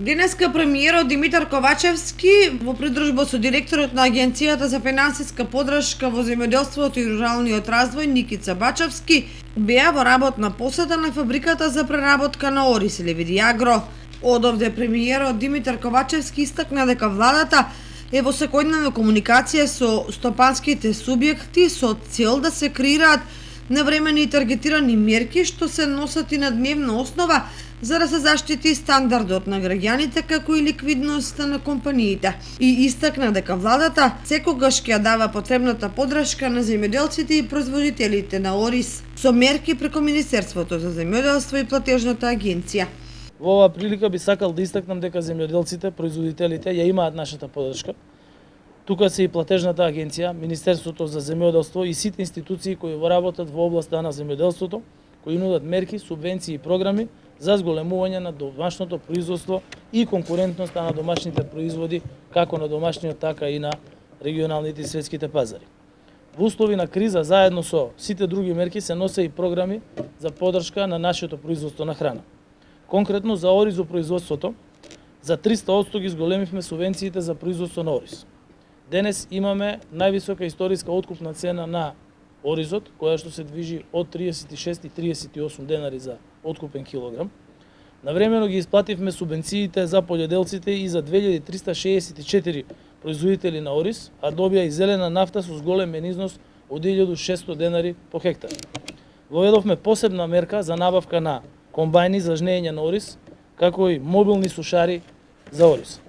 Денеска премиерот Димитар Ковачевски во придружба со директорот на Агенцијата за финансиска поддршка во земјоделството и руралниот развој Никица Бачевски беа во работна посета на фабриката за преработка на ориз Левидиагро. Одовде премиерот Димитар Ковачевски истакна дека владата е во секојдневна комуникација со стопанските субјекти со цел да се креираат навремени и таргетирани мерки што се носат и на дневна основа за да се заштити стандардот на граѓаните како и ликвидноста на компаниите. И истакна дека владата секогаш ќе ја дава потребната поддршка на земјоделците и производителите на ориз со мерки преку Министерството за земјоделство и платежната агенција. Во оваа прилика би сакал да истакнам дека земјоделците, производителите ја имаат нашата поддршка. Тука се и платежната агенција, Министерството за земјоделство и сите институции кои работат во областа на земјоделството, кои нудат мерки, субвенции и програми за зголемување на домашното производство и конкурентноста на домашните производи, како на домашниот, така и на регионалните и светските пазари. Во услови на криза, заедно со сите други мерки, се носе и програми за поддршка на нашето производство на храна. Конкретно за оризопроизводството, за 300% ги зголемивме субвенциите за производство на ориз. Денес имаме највисока историска откупна цена на оризот, која што се движи од 36 и 38 денари за откупен килограм. Навремено ги исплативме субвенциите за полјоделците и за 2364 производители на ориз, а добија и зелена нафта со зголемен износ од 1600 денари по хектар. Воведовме посебна мерка за набавка на комбајни за жнење на ориз, како и мобилни сушари за ориз.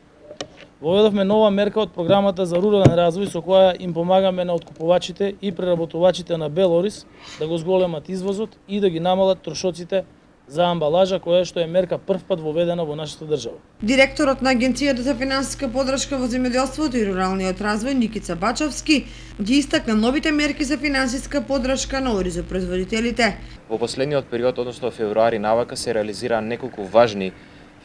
Воведовме нова мерка од програмата за рурален развој со која им помагаме на откупувачите и преработувачите на бел ориз да го зголемат извозот и да ги намалат трошоците за амбалажа, која што е мерка првпат воведена во нашата држава. Директорот на Агенцијата за финансиска поддршка во земјоделството и руралниот развој Никица Бачевски ги истакна новите мерки за финансиска поддршка на оризопроизводителите. Во последниот период, односно февруари навака, се реализираа неколку важни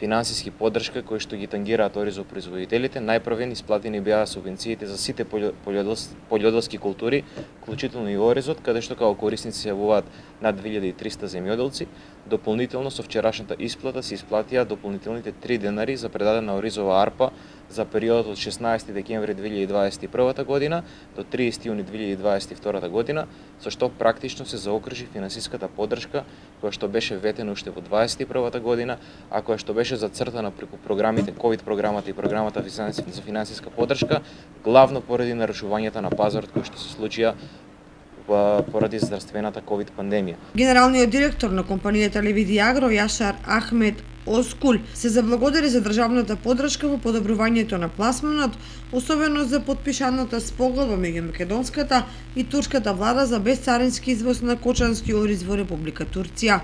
финансиски поддршка кои што ги тангираат оризопроизводителите. Најпрвен исплатени беа субвенциите за сите полјоделски култури, вклучително и оризот, каде што како корисници се јавуваат над 2300 земјоделци. Дополнително со вчерашната исплата се исплатија дополнителните 3 денари за предадена оризова арпа за периодот од 16 декември 2021 година до 30 јуни 2022 година, со што практично се заокружи финансиската поддршка која што беше ветена уште во 2021 година, а која што беше зацртана преку програмите, ковид програмата и програмата за финансиска поддршка, главно поради нарушувањата на пазарот кои што се случија поради здравствената ковид пандемија. Генералниот директор на компанијата Левидиагро Јашар Ахмед Оскул се заблагодари за државната поддршка во подобрувањето на пласманот, особено за потпишаната споголба меѓу македонската и турската влада за бесцарински извоз на кочански ориз во Република Турција.